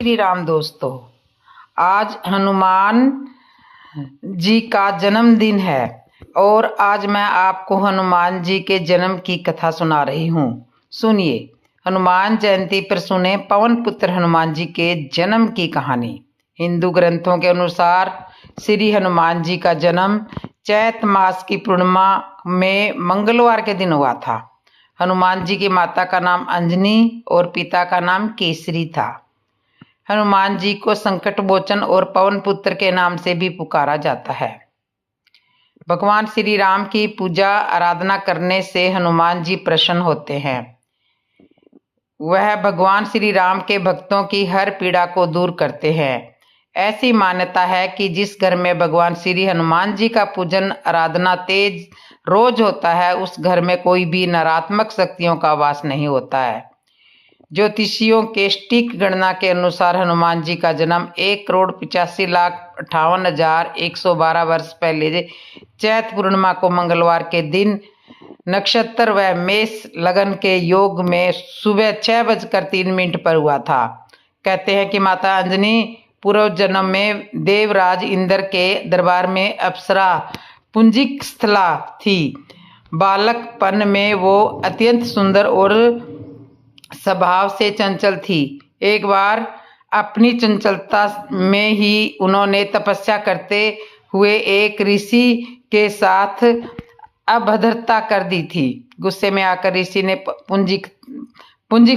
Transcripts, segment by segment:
श्री राम दोस्तों, आज हनुमान जी का जन्मदिन है और आज मैं आपको हनुमान जी के जन्म की कथा सुना रही हूँ। सुनिए, हनुमान जयंती पर सुने पवन पुत्र हनुमान जी के जन्म की कहानी। हिंदू ग्रंथों के अनुसार श्री हनुमान जी का जन्म चैत मास की पूर्णिमा में मंगलवार के दिन हुआ था। हनुमान जी की माता का नाम अंजनी और पिता का नाम केसरी था। हनुमान जी को संकट मोचन और पवन पुत्र के नाम से भी पुकारा जाता है। भगवान श्री राम की पूजा आराधना करने से हनुमान जी प्रसन्न होते हैं। वह भगवान श्री राम के भक्तों की हर पीड़ा को दूर करते हैं। ऐसी मान्यता है कि जिस घर में भगवान श्री हनुमान जी का पूजन आराधना तेज रोज होता है, उस घर में कोई भी नकारात्मक शक्तियों का वास नहीं होता है। ज्योतिषियों के सटीक गणना के अनुसार हनुमान जी का जन्म 1,85,58,112 वर्ष पहले चैत पूर्णिमा को मंगलवार के दिन नक्षत्र व मेष लगन के योग में सुबह 6:03 पर हुआ था। कहते हैं कि माता अंजनी पूर्व जन्म में देवराज इंद्र के दरबार में अप्सरा पुंजिक स्थला थी। बालकपन में वो अत्यंत सुंदर और स्वभाव से चंचल थी। एक बार अपनी चंचलता में ही उन्होंने तपस्या करते हुए एक ऋषि के साथ अभद्रता कर दी थी। गुस्से में आकर ऋषि ने पुंजिक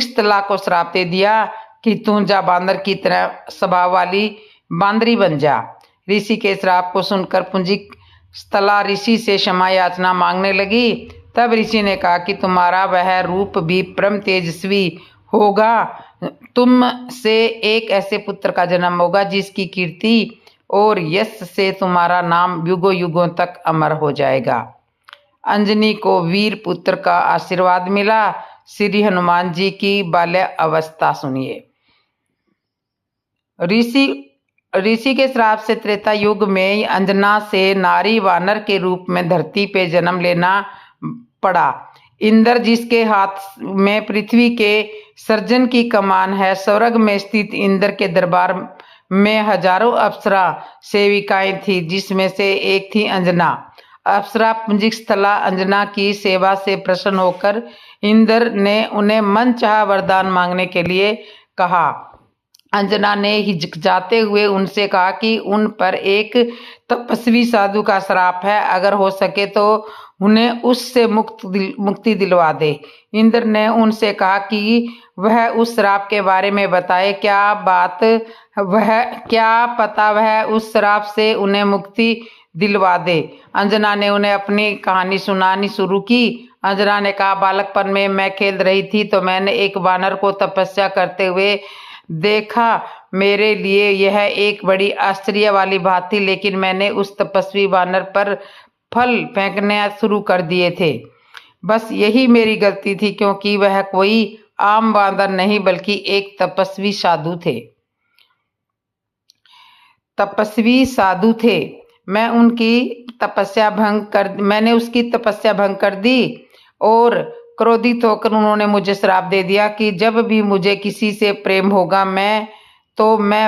स्थला को श्राप दे दिया कि तू जा बांदर की तरह स्वभाव वाली बांदरी बन जा। ऋषि के श्राप को सुनकर पुंजिक स्थला ऋषि से क्षमा याचना मांगने लगी। तब ऋषि ने कहा कि तुम्हारा वह रूप भी परम तेजस्वी होगा। तुम से एक ऐसे पुत्र का जन्म होगा जिसकी कीर्ति और यश से तुम्हारा नाम युगों युगों तक अमर हो जाएगा। अंजनी को वीर पुत्र का आशीर्वाद मिला। श्री हनुमान जी की बाल्य अवस्था सुनिए। ऋषि के श्राप से त्रेता युग में अंजना से नारी वानर के रूप में धरती पे जन्म लेना पड़ा। इंद्र जिसके हाथ में पृथ्वी के सर्जन की कमान है, स्वर्ग में स्थित इंद्र के दरबार में हजारों अप्सरा सेविकाएं थी, जिसमें से एक थी अंजना। अप्सरा पुंजिक स्थला अंजना की सेवा से प्रसन्न होकर इंद्र ने उन्हें मनचाहा वरदान मांगने के लिए कहा। अंजना ने हिचकिचाते हुए उनसे कहा कि उन पर एक तपस्वी साधु का श्राप है, अगर हो सके तो उन्हें उससे मुक्ति दिलवा दे। इंद्र ने उनसे कहा कि वह उस श्राप के बारे में बताए। क्या पता वह उस श्राप से उन्हें मुक्ति दिलवा दे। अंजना ने उन्हें अपनी कहानी सुनानी शुरू की। अंजना ने कहा, बालकपन में मैं खेल रही थी तो मैंने एक वानर को तपस्या करते हुए देखा। मेरे लिए यह एक बड़ी आश्चर्य वाली बात थी, लेकिन मैंने उस तपस्वी वानर पर फल फेंकने शुरू कर दिए थे। बस यही मेरी गलती थी, क्योंकि वह कोई आम बांदर नहीं बल्कि एक तपस्वी साधु थे। मैंने उसकी तपस्या भंग कर दी और क्रोधित होकर उन्होंने मुझे श्राप दे दिया कि जब भी मुझे किसी से प्रेम होगा मैं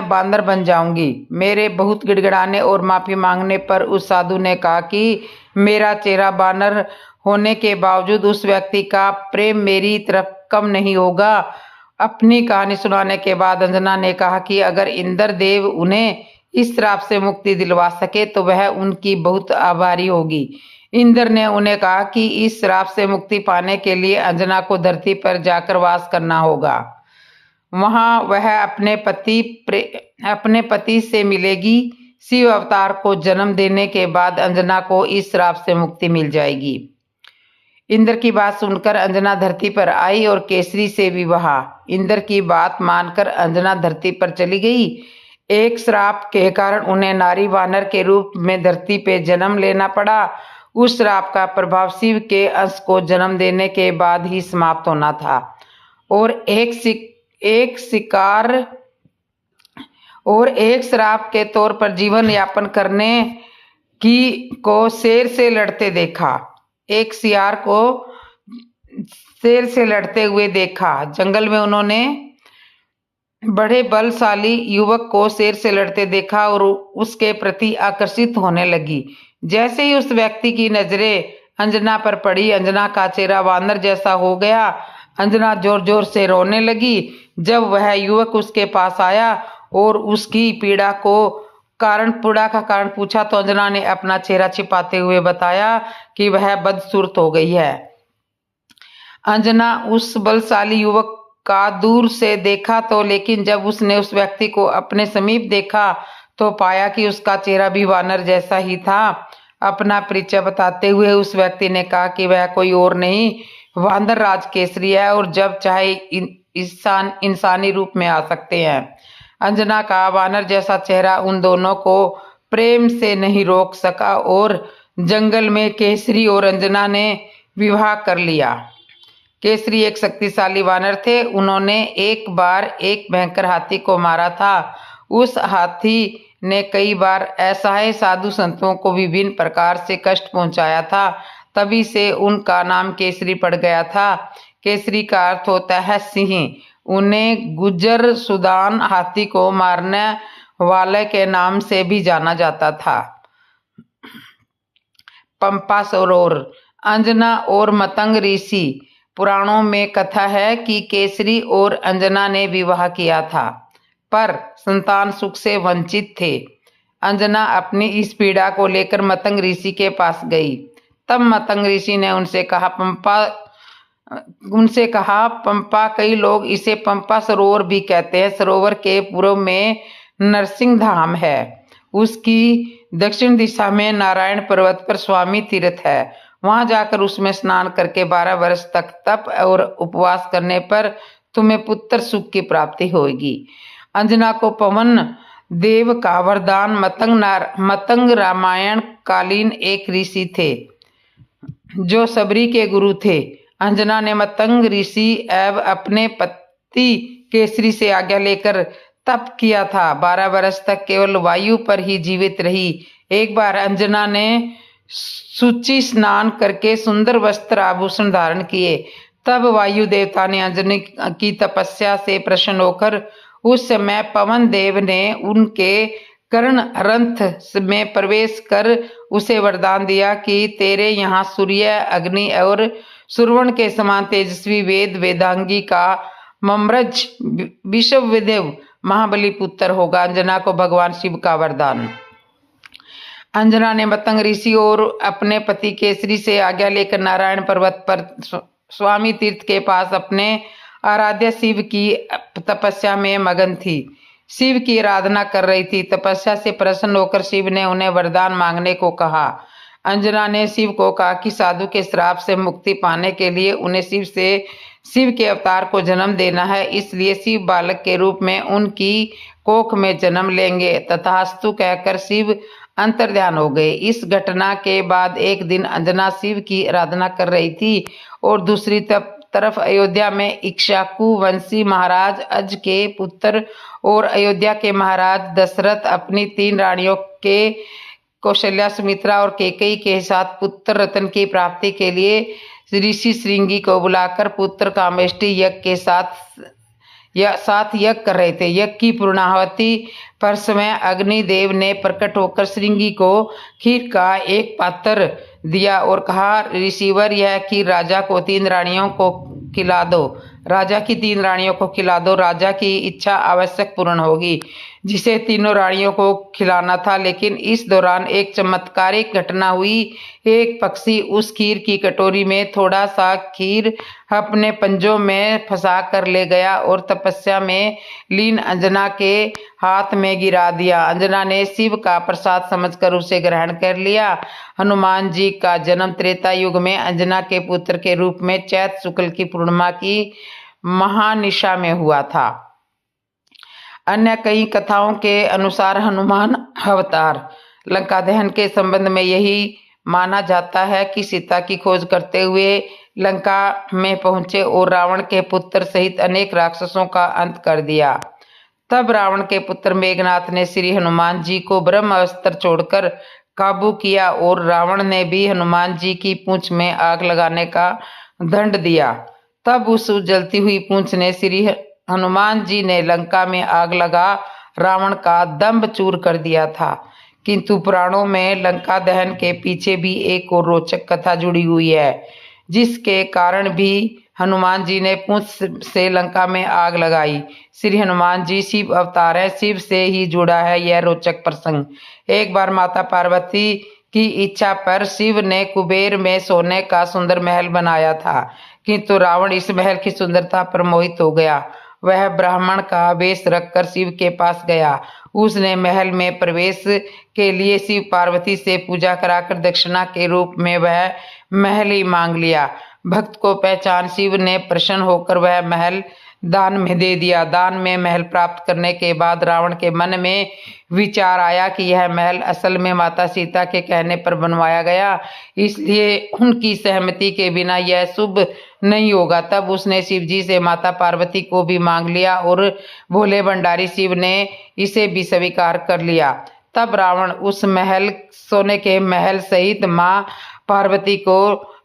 बांदर बन जाऊंगी। मेरे बहुत गिड़गिड़ाने और माफी मांगने पर उस साधु ने कहा कि मेरा चेहरा बानर होने के बावजूद उस व्यक्ति का प्रेम मेरी तरफ कम नहीं होगा। अपनी कहानी सुनाने के बाद अंजना ने कहा कि अगर इंद्र देव उन्हें इस श्राप से मुक्ति दिलवा सके तो वह उनकी बहुत आभारी होगी। इंद्र ने उन्हें कहा कि इस श्राप से मुक्ति पाने के लिए अंजना को धरती पर जाकर वास करना होगा। वहां वह अपने पति से मिलेगी। शिव अवतार को जन्म देने के बाद अंजना को इस श्राप से मुक्ति मिल जाएगी। इंद्र की बात सुनकर अंजना धरती पर आई और केसरी से विवाह। इंद्र की बात मानकर अंजना धरती पर चली गई। एक श्राप के कारण उन्हें नारी वानर के रूप में धरती पे जन्म लेना पड़ा। उस श्राप का प्रभाव शिव के अंश को जन्म देने के बाद ही समाप्त होना था और एक श्राप के तौर पर जीवन यापन करने को शेर से लड़ते देखा। एक सियार को शेर से लड़ते हुए देखा। जंगल में उन्होंने बड़े बलशाली युवक को शेर से लड़ते देखा और उसके प्रति आकर्षित होने लगी। जैसे ही उस व्यक्ति की नजरें अंजना पर पड़ी, अंजना का चेहरा वानर जैसा हो गया। अंजना जोर जोर से रोने लगी। जब वह युवक उसके पास आया और उसकी पीड़ा का कारण पूछा तो अंजना ने अपना चेहरा छिपाते हुए बताया कि वह बदसूरत हो गई है। अंजना उस बलशाली युवक का दूर से देखा तो, लेकिन जब उसने उस व्यक्ति को अपने समीप देखा तो पाया कि उसका चेहरा भी वानर जैसा ही था। अपना परिचय बताते हुए उस व्यक्ति ने कहा कि वह कोई और नहीं, वानर राज केसरी है और जब चाहे इंसानी रूप में आ सकते हैं। अंजना का वानर जैसा चेहरा उन दोनों को प्रेम से नहीं रोक सका और जंगल में केसरी और अंजना ने विवाह कर लिया। केसरी एक शक्तिशाली वानर थे। उन्होंने एक बार एक भयंकर हाथी को मारा था। उस हाथी ने कई बार असहाय साधु संतों को विभिन्न प्रकार से कष्ट पहुंचाया था। तभी से उनका नाम केसरी पड़ गया था। केसरी का अर्थ होता है सिंह। उन्हें गुज्जर सुदान हाथी को मारने वाले के नाम से भी जाना जाता था। पंपा सरोवर। अंजना और मतंग ऋषि। पुराणों में कथा है कि केसरी और अंजना ने विवाह किया था, पर संतान सुख से वंचित थे। अंजना अपनी इस पीड़ा को लेकर मतंग ऋषि के पास गई। तब मतंग ऋषि ने उनसे कहा, पंपा कई लोग इसे पंपा सरोवर भी कहते हैं। सरोवर के पूर्व में नरसिंह धाम है। उसकी दक्षिण दिशा में नारायण पर्वत पर स्वामी तीर्थ है। वहां जाकर उसमें स्नान करके 12 वर्ष तक तप और उपवास करने पर तुम्हें पुत्र सुख की प्राप्ति होगी। अंजना को पवन देव का वरदान। मतंग रामायण कालीन एक ऋषि थे जो सबरी के गुरु थे। अंजना ने मतंग ऋषि एवं अपने पति केसरी से आज्ञा लेकर तप किया था। 12 वर्ष तक केवल वायु पर ही जीवित रही। एक बार अंजना ने शुचि स्नान करके सुंदर वस्त्र आभूषण धारण किए। तब वायु देवता ने अंजना की तपस्या से प्रसन्न होकर उस समय पवन देव ने उनके कर्ण रंथ में प्रवेश कर उसे वरदान दिया कि तेरे यहाँ सूर्य, अग्नि और सुरवण के समान तेजस्वी वेदांगी का ममरज विश्वदेव महाबली पुत्र होगा। अंजना को भगवान शिव का वरदान। अंजना ने मतंग ऋषि और अपने पति केसरी से आज्ञा लेकर नारायण पर्वत पर स्वामी तीर्थ के पास अपने आराध्य शिव की तपस्या में मगन थी। शिव की आराधना कर रही थी। तपस्या से प्रसन्न होकर शिव ने उन्हें वरदान मांगने को कहा। अंजना ने शिव को कहा कि साधु के श्राप से मुक्ति पाने के लिए उन्हें शिव के अवतार को जन्म देना है, इसलिए शिव बालक के रूप में उनकी कोख में जन्म लेंगे। तथास्तु कहकर शिव अंतर्ध्यान हो गए। इस घटना के बाद एक दिन अंजना शिव की आराधना कर रही थी और दूसरी तरफ अयोध्या में इक्ष्वाकु वंशी महाराज अज के पुत्र और अयोध्या के महाराज दशरथ अपनी 3 रानियों के कौशल्या, सुमित्रा और कैकेयी के साथ पुत्र रत्न की प्राप्ति के लिए ऋषि श्रृंगी को बुलाकर पुत्र कामेष्टि यज्ञ के साथ यज्ञ कर रहे थे। यज्ञ की पूर्णाहुति पर समय अग्नि देव ने प्रकट होकर श्रृंगी को खीर का एक पात्र दिया और कहा, ऋषिवर यह खीर राजा को 3 रानियों को खिला दो। राजा की 3 रानियों को खिला दो। राजा की इच्छा आवश्यक पूर्ण होगी। जिसे तीनों रानियों को खिलाना था, लेकिन इस दौरान एक चमत्कारिक घटना हुई। एक पक्षी उस खीर की कटोरी में थोड़ा सा खीर अपने पंजों में फंसा कर ले गया और तपस्या में लीन अंजना के हाथ में गिरा दिया। अंजना ने शिव का प्रसाद समझकर उसे ग्रहण कर लिया। हनुमान जी का जन्म त्रेता युग में अंजना के पुत्र के रूप में चैत शुक्ल की पूर्णिमा की महानिशा में हुआ था। अन्य कई कथाओं के अनुसार हनुमान अवतार लंका दहन के संबंध में यही माना जाता है कि सीता की खोज करते हुए लंका में पहुंचे और रावण के पुत्र सहित अनेक राक्षसों का अंत कर दिया। तब रावण के पुत्र मेघनाथ ने श्री हनुमान जी को ब्रह्म अस्त्र छोड़कर काबू किया और रावण ने भी हनुमान जी की पूंछ में आग लगाने का दंड दिया। तब उस जलती हुई पूंछ ने श्री हनुमान जी ने लंका में आग लगा रावण का दंभ चूर कर दिया था। किंतु पुराणों में लंका दहन के पीछे भी एक और रोचक कथा जुड़ी हुई है, जिसके कारण भी हनुमान जी ने पूंछ से लंका में आग लगाई। श्री हनुमान जी शिव अवतार है, शिव से ही जुड़ा है यह रोचक प्रसंग। एक बार माता पार्वती की इच्छा पर शिव ने कुबेर में सोने का सुंदर महल बनाया था, किंतु रावण इस महल की सुंदरता पर मोहित हो गया। वह ब्राह्मण का वेश रखकर शिव के पास गया। उसने महल में प्रवेश के लिए शिव पार्वती से पूजा कराकर दक्षिणा के रूप में वह महल ही मांग लिया। भक्त को पहचान शिव ने प्रसन्न होकर वह महल दान में दे दिया। दान में महल प्राप्त करने के बाद रावण के मन में विचार आया कि यह महल असल में माता सीता के कहने पर बनवाया गया, इसलिए उनकी सहमति के बिना यह शुभ नहीं होगा। तब उसने शिव जी से माता पार्वती को भी मांग लिया और भोले भंडारी शिव ने इसे भी स्वीकार कर लिया। तब रावण उस महल सोने के महल सहित मां पार्वती को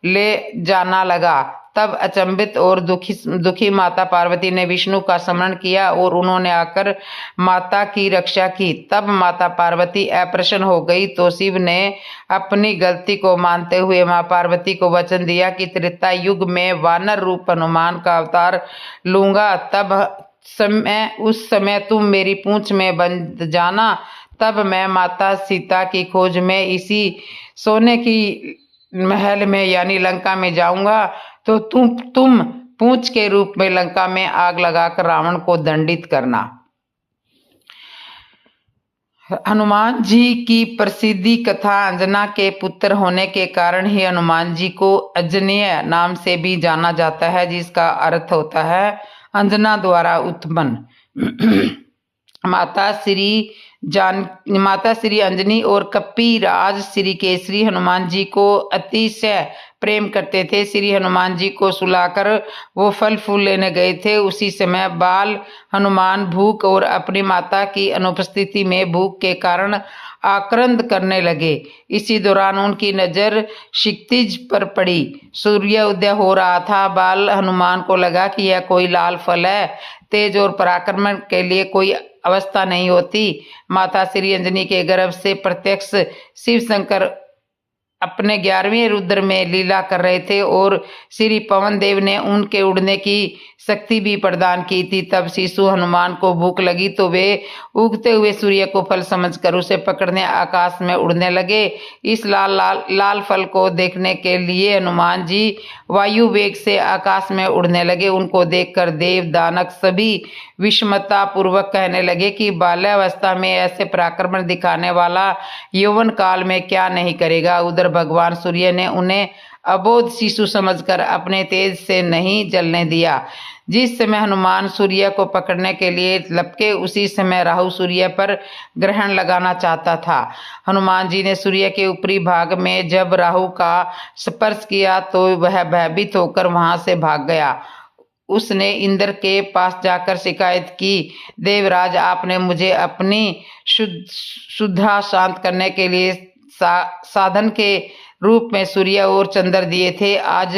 ले जाना लगा। तब अचंभित और दुखी माता पार्वती ने विष्णु का स्मरण किया और उन्होंने आकर माता की रक्षा की। तब माता पार्वती अप्रसन्न हो गई तो शिव ने अपनी गलती को मानते हुए मां पार्वती को वचन दिया कि त्रेता युग में वानर रूप हनुमान का अवतार लूंगा। उस समय तुम मेरी पूंछ में बंध जाना। तब मैं माता सीता की खोज में इसी सोने की महल में यानी लंका में जाऊंगा, तो तुम पूंछ के रूप में लंका में आग लगाकर रावण को दंडित करना। हनुमान जी की प्रसिद्धि कथा अंजना के पुत्र होने के कारण ही हनुमान जी को अंजनेय नाम से भी जाना जाता है, जिसका अर्थ होता है अंजना द्वारा उत्पन्न। माता श्री अंजनी और कपिराज श्री केसरी हनुमान जी को अतिशय प्रेम करते थे। श्री हनुमान जी को सुलाकर वो फल फूल लेने गए थे। उसी समय बाल हनुमान भूख और अपनी माता की अनुपस्थिति में भूख के कारण आक्रंद करने लगे। इसी दौरान उनकी नजर क्षितिज पर पड़ी। सूर्य उदय हो रहा था। बाल हनुमान को लगा कि यह कोई लाल फल है। तेज और पराक्रम के लिए कोई अवस्था नहीं होती। माता श्री अंजनी के गर्भ से प्रत्यक्ष शिव शंकर अपने 11वें रुद्र में लीला कर रहे थे और श्री पवन देव ने उनके उड़ने की शक्ति भी प्रदान की थी। तब शिशु हनुमान को भूख लगी तो वे उगते हुए सूर्य को फल समझकर उसे पकड़ने आकाश में उड़ने लगे। इस लाल फल को देखने के लिए हनुमान जी वायु वेग से आकाश में उड़ने लगे। उनको देखकर देव दानक सभी विषमता पूर्वक कहने लगे कि बाल्यावस्था में ऐसे पराक्रम दिखाने वाला यौवन काल में क्या नहीं करेगा। उधर भगवान सूर्य ने उन्हें अबोध शिशु समझकर अपने तेज से नहीं जलने दिया। जिस समय हनुमान सूर्य को पकड़ने के लिए लपके, उसी समय राहु सूर्य पर ग्रहण लगाना चाहता था। हनुमान जी ने सूर्य के ऊपरी भाग में जब राहु का स्पर्श किया तो वह भयभीत होकर वहां से भाग गया। उसने इंद्र के पास जाकर शिकायत की, देवराज आपने मुझे अपनी शुद्धा शांत करने के लिए साधन के रूप में सूर्य और चंद्र दिए थे। आज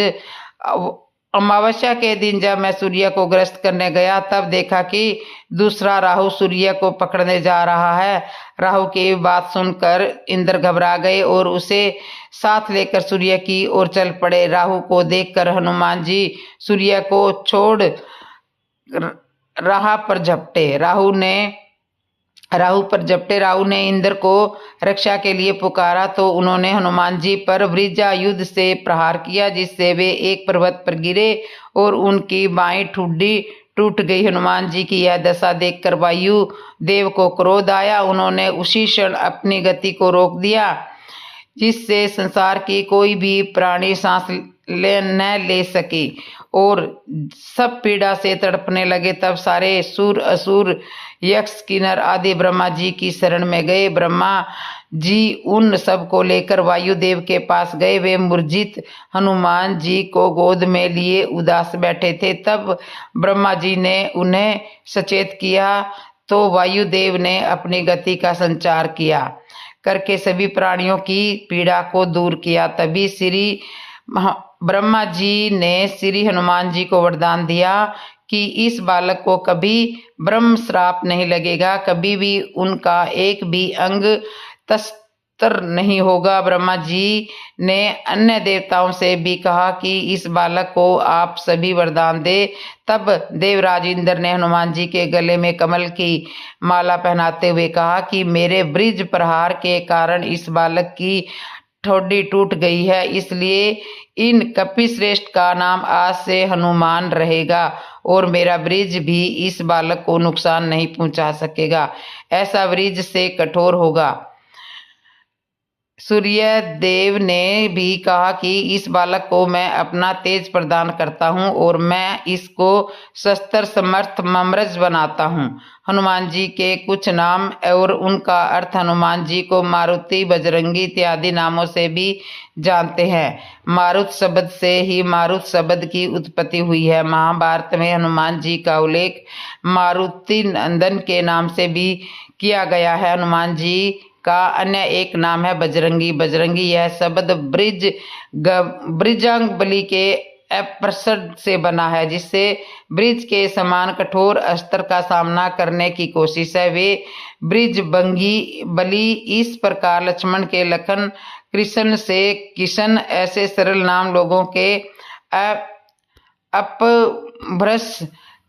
अमावस्या के दिन जब मैं सूर्य को ग्रस्त करने गया तब देखा कि दूसरा राहु सूर्य को पकड़ने जा रहा है। राहु की बात सुनकर इंद्र घबरा गए और उसे साथ लेकर सूर्य की ओर चल पड़े। राहु को देखकर हनुमान जी सूर्य को छोड़ राह पर झपटे। राहु ने इंद्र को रक्षा के लिए पुकारा तो उन्होंने हनुमान जी पर वज्रायुध से प्रहार किया, जिससे वे एक पर्वत पर गिरे और उनकी बाईं ठुड्डी टूट गई। हनुमान जी की यह दशा देखकर वायु देव को क्रोध आया। उन्होंने उसी क्षण अपनी गति को रोक दिया, जिससे संसार की कोई भी प्राणी सांस न ले सकी और सब पीड़ा से तड़पने लगे। तब सारे सुर असुर यक्ष किन्नर आदि ब्रह्मा जी की शरण में गए। ब्रह्मा जी उन सब को लेकर वायुदेव के पास गए। वे मूर्छित हनुमान जी को गोद में लिए उदास बैठे थे। तब ब्रह्मा जी ने उन्हें सचेत किया तो वायुदेव ने अपनी गति का संचार किया करके सभी प्राणियों की पीड़ा को दूर किया। तभी श्री ब्रह्मा जी ने श्री हनुमान जी को वरदान दिया कि इस बालक को कभी ब्रह्म श्राप नहीं लगेगा, कभी भी उनका एक भी अंग तस्तर नहीं होगा। ब्रह्मा जी ने अन्य देवताओं से भी कहा कि इस बालक को आप सभी वरदान दे। तब देवराज इंद्र ने हनुमान जी के गले में कमल की माला पहनाते हुए कहा कि मेरे ब्रिज प्रहार के कारण इस बालक की ठोडी टूट गई है, इसलिए इन कपिश्रेष्ठ का नाम आज से हनुमान रहेगा और मेरा ब्रिज भी इस बालक को नुकसान नहीं पहुंचा सकेगा। ऐसा ब्रिज से कठोर होगा। सूर्य देव ने भी कहा कि इस बालक को मैं अपना तेज प्रदान करता हूँ और मैं इसको शस्त्र समर्थ ममरज बनाता हूँ। हनुमान जी के कुछ नाम और उनका अर्थ हनुमान जी को मारुति, बजरंगी इत्यादि नामों से भी जानते हैं। मारुत शब्द से ही मारुत शब्द की उत्पत्ति हुई है। महाभारत में हनुमान जी का उल्लेख मारुति नंदन के नाम से भी किया गया है। हनुमान जी का अन्य एक नाम है बजरंगी। बजरंगी यह शब्द बृजंग बलि के अप्रसद से बना है, जिससे ब्रिज के समान कठोर अस्त्र का सामना करने की कोशिश है। वे बृजभंगी बलि इस प्रकार लक्ष्मण के लखन, कृष्ण से किशन ऐसे सरल नाम लोगों के अपभ्रंश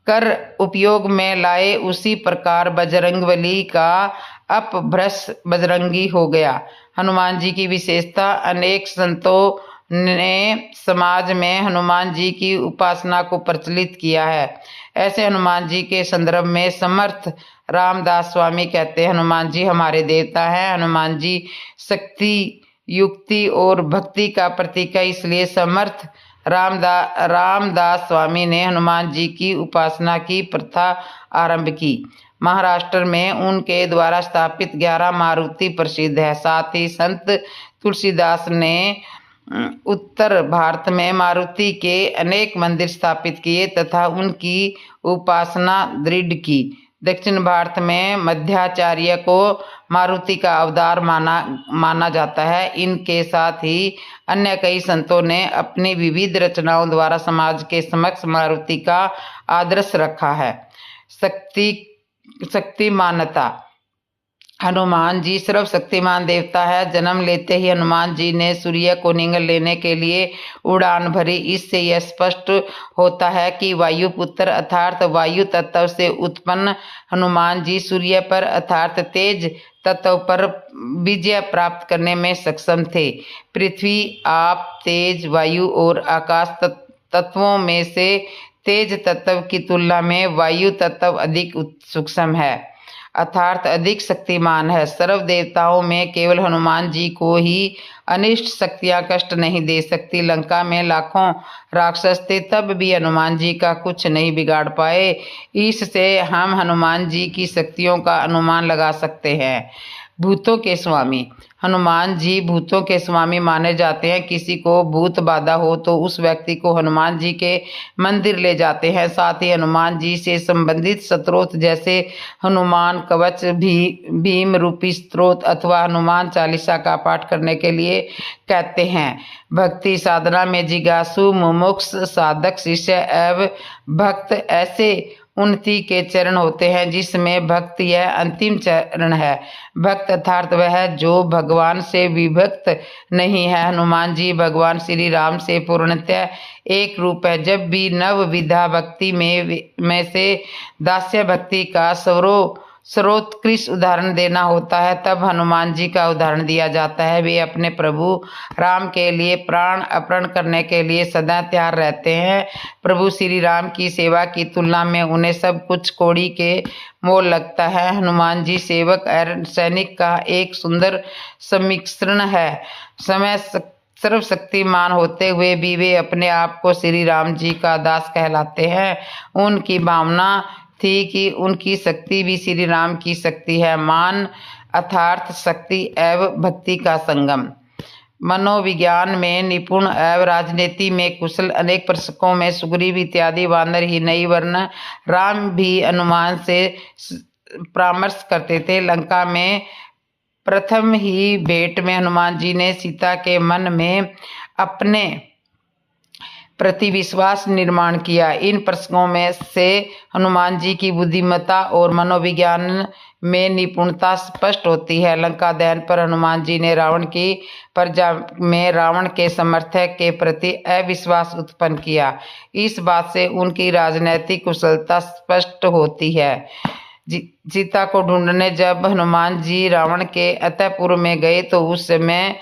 कर उपयोग में लाए, उसी प्रकार बजरंगबली का अपभ्रंश बजरंगी हो गया। हनुमान जी की विशेषता। अनेक संतों ने समाज में हनुमान जी की उपासना को प्रचलित किया है। ऐसे हनुमान जी के संदर्भ में समर्थ रामदास स्वामी कहते हैं, हनुमान जी हमारे देवता हैं। हनुमान जी शक्ति, युक्ति और भक्ति का प्रतीक है, इसलिए समर्थ रामदास स्वामी ने हनुमान जी की उपासना की प्रथा आरंभ की। महाराष्ट्र में उनके द्वारा स्थापित 11 मारुति प्रसिद्ध है। साथ ही संत तुलसीदास ने उत्तर भारत में मारुति के अनेक मंदिर स्थापित किए तथा उनकी उपासना दृढ़ की। दक्षिण भारत में मध्वाचार्य को मारुति का अवतार माना जाता है। इनके साथ ही अन्य कई संतों ने अपनी विविध रचनाओं द्वारा समाज के समक्ष मारुति का आदर्श रखा है। शक्तिमानता। हनुमान जी सर्वशक्तिमान देवता है। जन्म लेते ही हनुमान जी ने सूर्य को निगल लेने के लिए उड़ान भरी। इससे यह स्पष्ट होता है कि वायुपुत्र अर्थात वायु तत्व से उत्पन्न हनुमान जी सूर्य पर अर्थात तेज तत्व पर विजय प्राप्त करने में सक्षम थे। पृथ्वी, आप, तेज, वायु और आकाश तत्वों में से तेज तत्व की तुलना में वायु तत्व अधिक सूक्ष्म है अर्थात अधिक शक्तिमान है। सर्व देवताओं में केवल हनुमान जी को ही अनिष्ट शक्तियां कष्ट नहीं दे सकती। लंका में लाखों राक्षस थे, तब भी हनुमान जी का कुछ नहीं बिगाड़ पाए। इससे हम हनुमान जी की शक्तियों का अनुमान लगा सकते हैं। भूतों के स्वामी। हनुमान जी भूतों के स्वामी माने जाते हैं। किसी को भूत बाधा हो तो उस व्यक्ति को हनुमान जी के मंदिर ले जाते हैं। साथ ही हनुमान जी से संबंधित स्तोत्र जैसे हनुमान कवच, भीम रूपी स्तोत्र अथवा हनुमान चालीसा का पाठ करने के लिए कहते हैं। भक्ति साधना में जिज्ञासु, मुमुक्ष, साधक, शिष्य एवं भक्त ऐसे उन्नति के चरण होते हैं, जिसमें भक्ति यह अंतिम चरण है। भक्त अर्थात वह जो भगवान से विभक्त नहीं है। हनुमान जी भगवान श्री राम से पूर्णतः एक रूप है। जब भी नवविधा भक्ति में से दास्य भक्ति का सर्वोत्कृष्ट उदाहरण देना होता है, तब हनुमान जी का उदाहरण दिया जाता है। वे अपने प्रभु राम के लिए प्राण अर्पण करने के लिए सदा तैयार रहते हैं। प्रभु श्री राम की सेवा की तुलना में उन्हें सब कुछ कौड़ी के मोल लगता है। हनुमान जी सेवक और सैनिक का एक सुंदर सम्मिश्रण है। सर्वशक्तिमान होते हुए भी वे अपने आप को श्री राम जी का दास कहलाते हैं। उनकी भावना थी कि उनकी शक्ति भी श्री राम की शक्ति है। मान अर्थात शक्ति एवं भक्ति का संगम। मनोविज्ञान में निपुण एवं राजनीति में कुशल अनेक प्रशकों में सुग्रीव इत्यादि वानर ही नहीं वरन राम भी हनुमान से परामर्श करते थे। लंका में प्रथम ही भेंट में हनुमान जी ने सीता के मन में अपने प्रति विश्वास निर्माण किया। इन प्रसंगों में से हनुमान जी की बुद्धिमत्ता और मनोविज्ञान में निपुणता स्पष्ट होती है। लंका दहन पर हनुमान जी ने रावण की प्रजा में रावण के समर्थक के प्रति अविश्वास उत्पन्न किया। इस बात से उनकी राजनैतिक कुशलता स्पष्ट होती है। सीता को ढूंढने जब हनुमान जी रावण के अंतःपुर में गए तो उस समय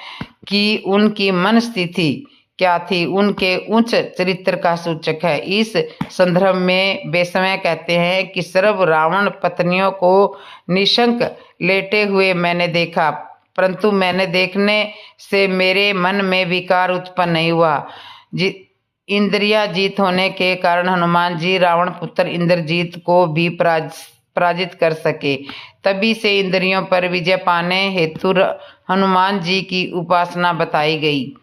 की उनकी मन स्थिति क्या थी, उनके उच्च चरित्र का सूचक है। इस संदर्भ में बेसमय कहते हैं कि सर्व रावण पत्नियों को निशंक लेटे हुए मैंने देखा, परंतु मैंने देखने से मेरे मन में विकार उत्पन्न नहीं हुआ। इंद्रिया जीत होने के कारण हनुमान जी रावण पुत्र इंद्रजीत को भी पराजित कर सके। तभी से इंद्रियों पर विजय पाने हेतु हनुमान जी की उपासना बताई गई।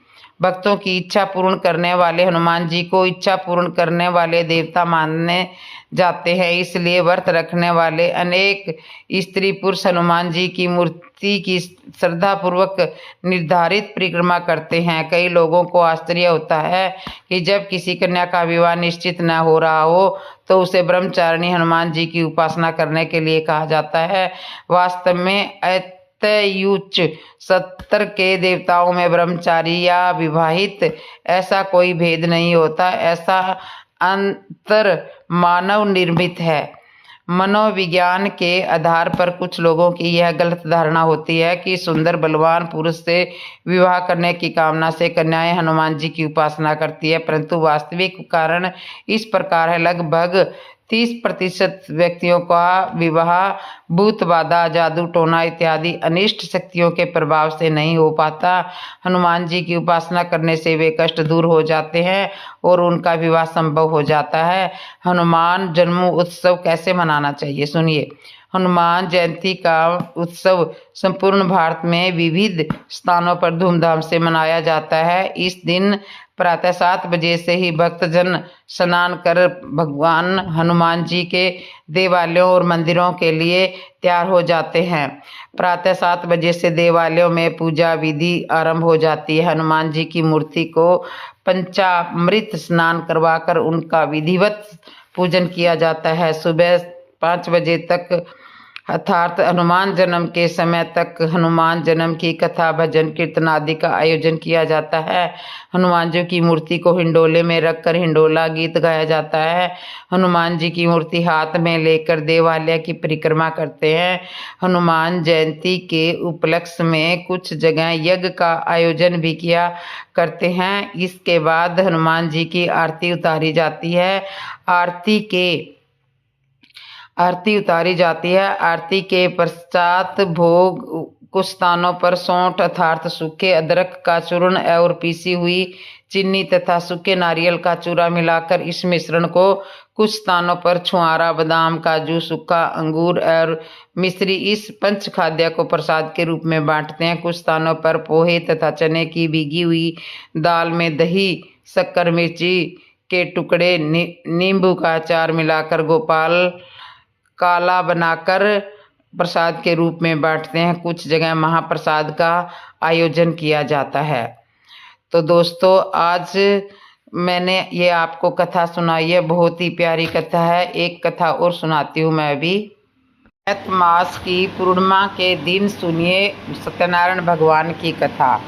भक्तों की इच्छा पूर्ण करने वाले हनुमान जी को इच्छा पूर्ण करने वाले देवता मानने जाते हैं। इसलिए व्रत रखने वाले अनेक स्त्री पुरुष हनुमान जी की मूर्ति की श्रद्धापूर्वक निर्धारित परिक्रमा करते हैं। कई लोगों को आश्चर्य होता है कि जब किसी कन्या का विवाह निश्चित न हो रहा हो तो उसे ब्रह्मचारिणी हनुमान जी की उपासना करने के लिए कहा जाता है। वास्तव में तयुच 70 के देवताओं में ब्रह्मचारी या विवाहित ऐसा कोई भेद नहीं होता। ऐसा अंतर मानव निर्मित है। मनोविज्ञान के आधार पर कुछ लोगों की यह गलत धारणा होती है कि सुंदर बलवान पुरुष से विवाह करने की कामना से कन्याएं हनुमान जी की उपासना करती है, परंतु वास्तविक कारण इस प्रकार है। लगभग 30% व्यक्तियों का विवाह भूत बाधा, जादू टोना इत्यादि अनिष्ट शक्तियों के प्रभाव से नहीं हो पाता। हनुमान जी की उपासना करने से वे कष्ट दूर हो जाते हैं और उनका विवाह संभव हो जाता है। हनुमान जन्म उत्सव कैसे मनाना चाहिए, सुनिए। हनुमान जयंती का उत्सव संपूर्ण भारत में विविध स्थानों पर धूमधाम से मनाया जाता है। इस दिन प्रातः 7 बजे से ही भक्तजन स्नान कर भगवान हनुमान जी के देवालयों और मंदिरों के लिए तैयार हो जाते हैं। प्रातः 7 बजे से देवालयों में पूजा विधि आरंभ हो जाती है। हनुमान जी की मूर्ति को पंचामृत स्नान करवाकर उनका विधिवत पूजन किया जाता है। सुबह 5 बजे तक अर्थात हनुमान जन्म के समय तक हनुमान जन्म की कथा, भजन, कीर्तन आदि का आयोजन किया जाता है। हनुमान जी की मूर्ति को हिंडोले में रखकर हिंडोला गीत गाया जाता है। हनुमान जी की मूर्ति हाथ में लेकर देवालय की परिक्रमा करते हैं। हनुमान जयंती के उपलक्ष्य में कुछ जगह यज्ञ का आयोजन भी किया करते हैं। इसके बाद हनुमान जी की आरती उतारी जाती है। आरती के पश्चात भोग कुछ स्थानों पर सौंठ अर्थात सूखे अदरक का चूर्ण और पीसी हुई चीनी तथा सूखे नारियल का चूरा मिलाकर इस मिश्रण को कुछ स्थानों पर छुआरा, बादाम, काजू, सूखा अंगूर और मिश्री इस पंच खाद्य को प्रसाद के रूप में बांटते हैं। कुछ स्थानों पर पोहे तथा चने की भीगी हुई दाल में दही, शक्कर, मिर्ची के टुकड़े, नींबू का अचार मिलाकर गोपाल काला बनाकर प्रसाद के रूप में बांटते हैं। कुछ जगह महाप्रसाद का आयोजन किया जाता है। तो दोस्तों, आज मैंने ये आपको कथा सुनाई है, बहुत ही प्यारी कथा है। एक कथा और सुनाती हूँ मैं अभी। चैत मास की पूर्णिमा के दिन सुनिए सत्यनारायण भगवान की कथा।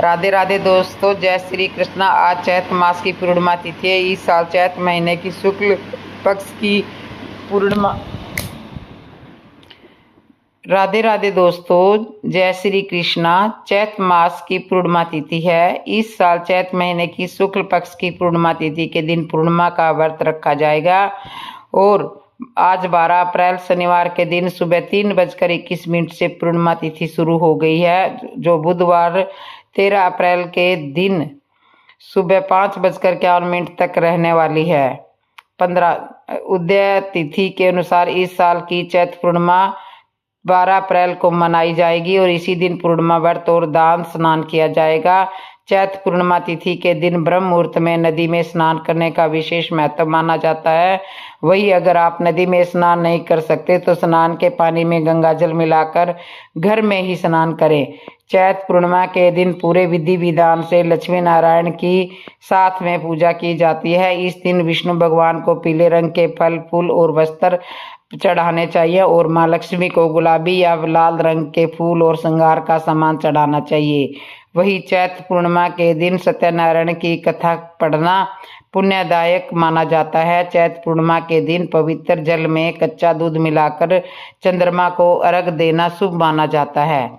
राधे राधे दोस्तों, जय श्री कृष्ण। आज चैत मास की पूर्णिमा तिथि है। इस साल चैत महीने की शुक्ल पक्ष की पूर्णिमा। राधे राधे दोस्तों, जय श्री कृष्णा। चैत मास की पूर्णिमा तिथि है। इस साल चैत महीने की शुक्ल पक्ष की पूर्णिमा तिथि के दिन पूर्णिमा का व्रत रखा जाएगा और आज 12 अप्रैल शनिवार के दिन सुबह 3:21 से पूर्णिमा तिथि शुरू हो गई है, जो बुधवार 13 अप्रैल के दिन सुबह 5:51 तक रहने वाली है। 15 उदय तिथि के अनुसार इस साल की चैत पूर्णिमा 12 अप्रैल को मनाई जाएगी और इसी दिन पूर्णिमा व्रत और दान स्नान किया जाएगा। चैत्र पूर्णिमा तिथि के दिन ब्रह्म मुहूर्त में नदी में स्नान करने का विशेष महत्व माना जाता है। वही अगर आप नदी में स्नान नहीं कर सकते तो स्नान के पानी में गंगा जल मिलाकर घर में ही स्नान करें। चैत्र पूर्णिमा के दिन पूरे विधि विधान से लक्ष्मी नारायण की साथ में पूजा की जाती है। इस दिन विष्णु भगवान को पीले रंग के फल फूल और वस्त्र चढ़ाने चाहिए और माँ लक्ष्मी को गुलाबी या लाल रंग के फूल और श्रृंगार का सामान चढ़ाना चाहिए। वही चैत्र पूर्णिमा के दिन सत्यनारायण की कथा पढ़ना पुण्यदायक माना जाता है। चैत्र पूर्णिमा के दिन पवित्र जल में कच्चा दूध मिलाकर चंद्रमा को अर्घ देना शुभ माना जाता है।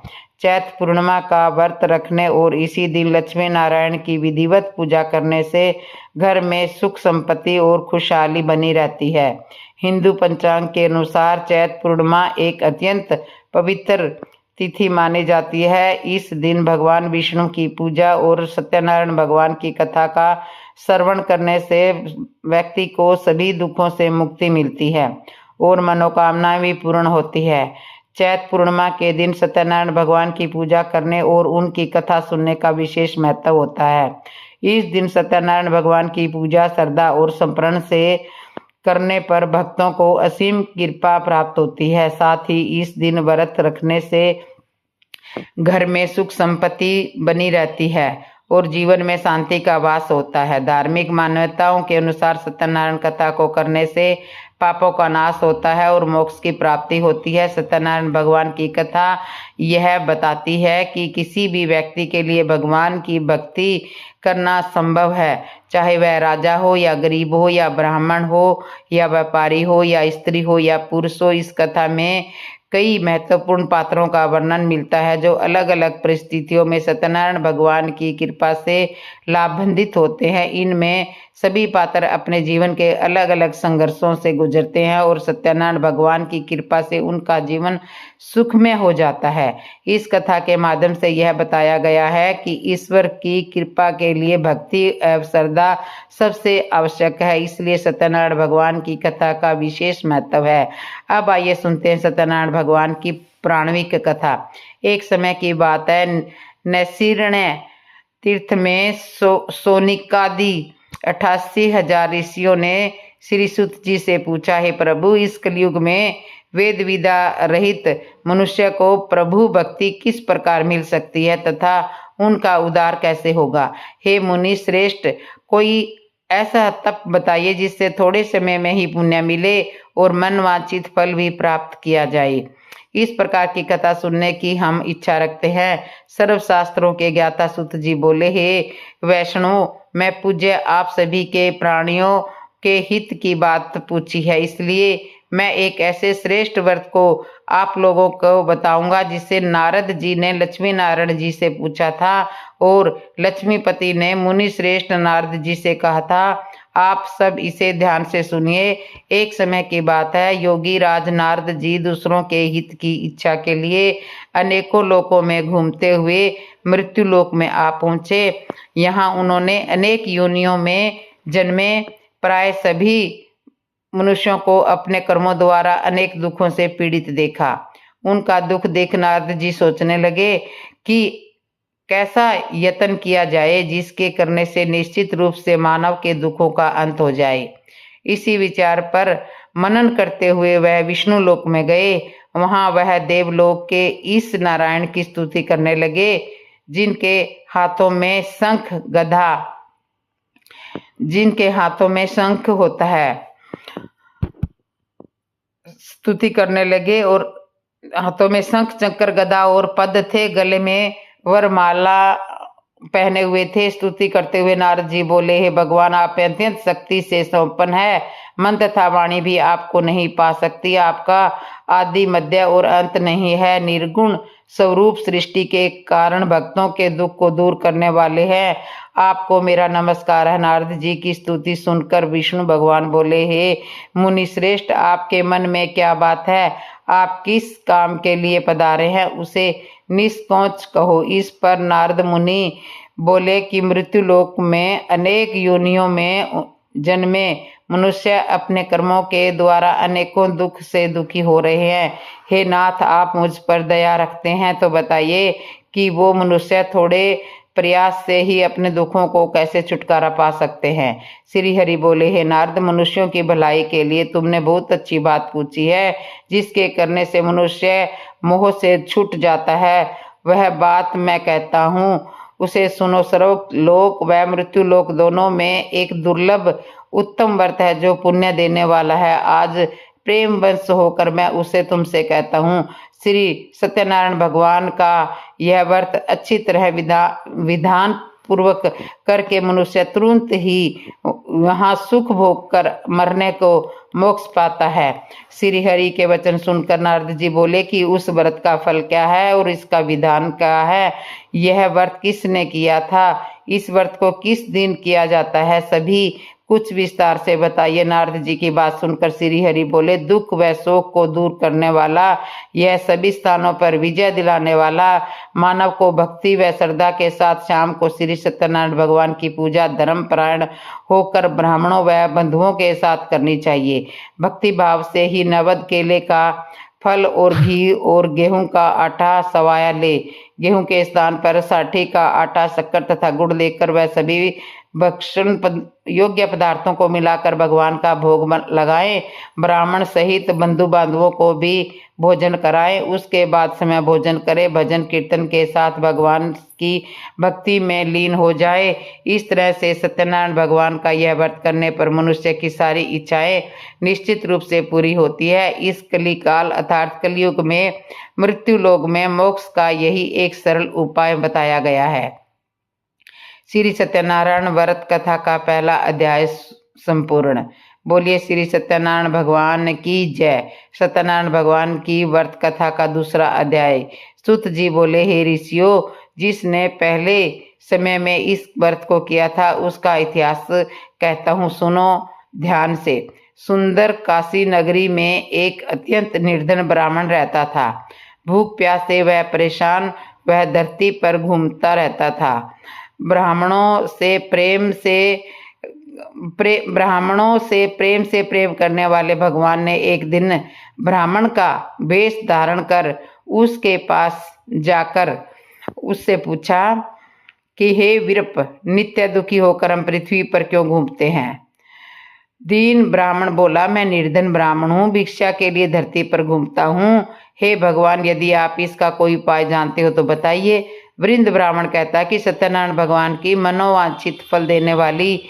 चैत्र पूर्णिमा का व्रत रखने और इसी दिन लक्ष्मी नारायण की विधिवत पूजा करने से घर में सुख संपत्ति और खुशहाली बनी रहती है। हिंदू पंचांग के अनुसार चैत्र पूर्णिमा एक अत्यंत पवित्र तिथि मानी जाती है। इस दिन भगवान विष्णु की पूजा और सत्यनारायण भगवान की कथा का श्रवण करने से व्यक्ति को सभी दुखों से मुक्ति मिलती है और मनोकामनाएं भी पूर्ण होती है। चैत्र पूर्णिमा के दिन सत्यनारायण भगवान की पूजा करने और उनकी कथा सुनने का विशेष महत्व होता है। इस दिन सत्यनारायण भगवान की पूजा श्रद्धा और समर्पण से करने पर भक्तों को असीम कृपा प्राप्त होती है। साथ ही इस दिन व्रत रखने से घर में सुख संपत्ति बनी रहती है और जीवन में शांति का वास होता है। धार्मिक मान्यताओं के अनुसार सत्यनारायण कथा को करने से पापों का नाश होता है और मोक्ष की प्राप्ति होती है। सत्यनारायण भगवान की कथा यह बताती है कि किसी भी व्यक्ति के लिए भगवान की भक्ति करना संभव है, चाहे वह राजा हो या गरीब हो या ब्राह्मण हो या व्यापारी हो या स्त्री हो या पुरुष हो। इस कथा में कई महत्वपूर्ण पात्रों का वर्णन मिलता है जो अलग अलग परिस्थितियों में सत्यनारायण भगवान की कृपा से लाभान्वित होते हैं। इनमें सभी पात्र अपने जीवन के अलग अलग संघर्षों से गुजरते हैं और सत्यनारायण भगवान की कृपा से उनका जीवन सुखमय हो जाता है। इस कथा के माध्यम से यह बताया गया है कि ईश्वर की कृपा के लिए भक्ति एवं श्रद्धा सबसे आवश्यक है, इसलिए सत्यनारायण भगवान की कथा का विशेष महत्व है। अब आइए सुनते हैं सत्यनारायण भगवान की पौराणिक कथा। एक समय की बात है, नैमिषारण्य तीर्थ में सौनिकादि 88,000 ऋषियों ने श्री सूत जी से पूछा, हे प्रभु, इस कलयुग में वेद विद्या रहित मनुष्य को प्रभु भक्ति किस प्रकार मिल सकती है तथा उनका उद्धार कैसे होगा। हे मुनि श्रेष्ठ, कोई ऐसा तप बताइए जिससे थोड़े समय में ही पुण्य मिले और मनवांछित फल भी प्राप्त किया जाए। इस प्रकार की कथा सुनने की हम इच्छा रखते हैं। सर्वशास्त्रों के ज्ञाता सूत जी बोले, हे वैष्णव, मैं पूज्य आप सभी के प्राणियों के हित की बात पूछी है, इसलिए मैं एक ऐसे श्रेष्ठ व्रत को आप लोगों को बताऊंगा जिसे नारद जी ने लक्ष्मी नारायण जी से पूछा था और लक्ष्मीपति ने मुनि श्रेष्ठ नारद जी से कहा था। आप सब इसे ध्यान से सुनिए। एक समय की बात है, योगी राज नारद जी दूसरों के हित की इच्छा के लिए अनेकों लोकों में घूमते हुए मृत्यु लोक में आ पहुंचे। यहाँ उन्होंने अनेक योनियों में जन्मे प्राय सभी मनुष्यों को अपने कर्मों द्वारा अनेक दुखों से पीड़ित देखा। उनका दुख देख नारद जी सोचने लगे कि कैसा यत्न किया जाए जिसके करने से निश्चित रूप से मानव के दुखों का अंत हो जाए। इसी विचार पर मनन करते हुए वह विष्णु लोक में गए। वहां वह देवलोक के इस नारायण की स्तुति करने लगे जिनके हाथों में शंख होता है। स्तुति करने लगे और हाथों में शंख चक्र गदा और पद थे, गले में वरमाला पहने हुए थे। स्तुति करते हुए नारद जी बोले, हे भगवान, आप अत्यंत शक्ति से संपन्न है, मन तथा वाणी भी आपको नहीं पा सकती। आपका आदि मध्य और अंत नहीं है। निर्गुण स्वरूप सृष्टि के कारण भक्तों के दुख को दूर करने वाले हैं। आपको मेरा नमस्कार है। नारद जी की स्तुति सुनकर विष्णु भगवान बोले, हे मुनि श्रेष्ठ, आपके मन में क्या बात है? आप किस काम के लिए पधारे हैं उसे निष्कोच कहो। इस पर नारद मुनि बोले कि मृत्यु लोक में अनेक योनियों में जन्मे मनुष्य अपने कर्मों के द्वारा अनेकों दुख से दुखी हो रहे हैं। हे नाथ, आप मुझ पर दया रखते हैं तो बताइए कि वो मनुष्य थोड़े प्रयास से ही अपने दुखों को कैसे छुटकारा पा सकते हैं। श्री हरि बोले, हे नारद, मनुष्यों की भलाई के लिए तुमने बहुत अच्छी बात पूछी है। जिसके करने से मनुष्य मोह से छूट जाता है, वह बात मैं कहता हूँ, उसे सुनो। सर्व लोक व मृत्यु लोक दोनों में एक दुर्लभ उत्तम व्रत है जो पुण्य देने वाला है। आज प्रेम वंश होकर मैं उसे तुमसे कहता हूँ। श्री सत्यनारायण भगवान का यह व्रत अच्छी तरह विधान पूर्वक करके मनुष्य तुरंत ही वहां सुख भोग कर मरने को मोक्ष पाता है। श्री हरि के वचन सुनकर नारद जी बोले कि उस व्रत का फल क्या है और इसका विधान क्या है? यह व्रत किसने किया था? इस व्रत को किस दिन किया जाता है? सभी कुछ विस्तार से बताइए। नारद जी की बात सुनकर श्री हरि बोले, दुख व शोक को दूर करने वाला, यह सभी स्थानों पर विजय दिलाने वाला, मानव को भक्ति व श्रद्धा के साथ शाम को श्री सत्यनारायण भगवान की पूजा धर्मपरायण होकर ब्राह्मणों व बंधुओं के साथ करनी चाहिए। भक्ति भाव से ही नवद केले का फल और घी और गेहूं का आटा सवाया ले। गेहूं के स्थान पर साठी का आटा, शक्कर तथा गुड़ लेकर वह सभी भक्षण योग्य पदार्थों को मिलाकर भगवान का भोग लगाएं। ब्राह्मण सहित बंधु बांधवों को भी भोजन कराएं। उसके बाद समय भोजन करें। भजन कीर्तन के साथ भगवान की भक्ति में लीन हो जाए। इस तरह से सत्यनारायण भगवान का यह व्रत करने पर मनुष्य की सारी इच्छाएं निश्चित रूप से पूरी होती है। इस कलिकाल अर्थात कलयुग में मृत्यु लोक में मोक्ष का यही एक सरल उपाय बताया गया है। श्री सत्यनारायण व्रत कथा का पहला अध्याय संपूर्ण। बोलिए श्री सत्यनारायण भगवान की जय। सत्यनारायण भगवान की व्रत कथा का दूसरा अध्याय। सूत जी बोले, हे ऋषियों, जिसने पहले समय में इस व्रत को किया था उसका इतिहास कहता हूँ, सुनो ध्यान से। सुंदर काशी नगरी में एक अत्यंत निर्धन ब्राह्मण रहता था। भूख प्यास से वह परेशान वह धरती पर घूमता रहता था। ब्राह्मणों से प्रेम से प्रेम करने वाले भगवान ने एक दिन ब्राह्मण का वेश धारण कर उसके पास जाकर उससे पूछा कि हे विरप, नित्य दुखी होकर हम पृथ्वी पर क्यों घूमते हैं? दीन ब्राह्मण बोला, मैं निर्धन ब्राह्मण हूँ, भिक्षा के लिए धरती पर घूमता हूँ। हे भगवान, यदि आप इसका कोई उपाय जानते हो तो बताइए। वृंद ब्राह्मण कहता कि सत्यनारायण भगवान की मनोवांछित फल देने वाली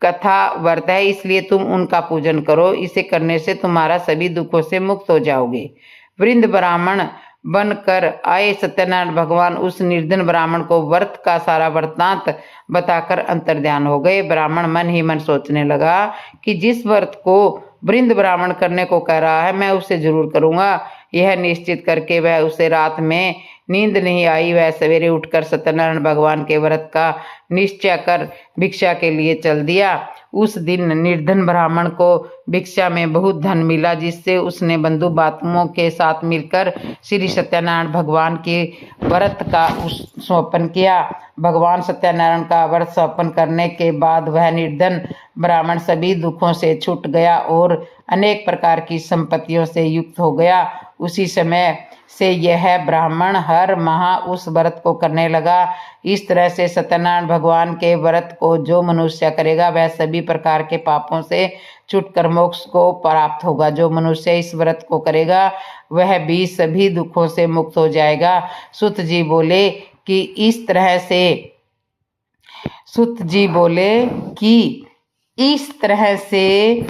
कथा व्रत है, इसलिए तुम उनका पूजन करो। इसे करने से तुम्हारा सभी दुखों से मुक्त हो जाओगे। वृंद ब्राह्मण बनकर आए सत्यनारायण भगवान उस निर्धन ब्राह्मण को व्रत का सारा वृत्तांत बताकर अंतर्ध्यान हो गए। ब्राह्मण मन ही मन सोचने लगा कि जिस व्रत को वृंद ब्राह्मण करने को कह रहा है, मैं उसे जरूर करूंगा। यह निश्चित करके वह उसे रात में नींद नहीं आई। वह सवेरे उठकर सत्यनारायण भगवान के व्रत का निश्चय कर भिक्षा के लिए चल दिया। उस दिन निर्धन ब्राह्मण को भिक्षा में बहुत धन मिला, जिससे उसने बंधु बांधवों के साथ मिलकर श्री सत्यनारायण भगवान के व्रत का समापन किया। भगवान सत्यनारायण का व्रत समापन करने के बाद वह निर्धन ब्राह्मण सभी दुखों से छूट गया और अनेक प्रकार की संपत्तियों से युक्त हो गया। उसी समय से यह ब्राह्मण हर माह उस व्रत को करने लगा। इस तरह से सत्यनारायण भगवान के व्रत को जो मनुष्य करेगा वह सभी प्रकार के पापों से छूटकर मोक्ष को प्राप्त होगा। जो मनुष्य इस व्रत को करेगा वह भी सभी दुखों से मुक्त हो जाएगा। सूत जी बोले कि इस तरह से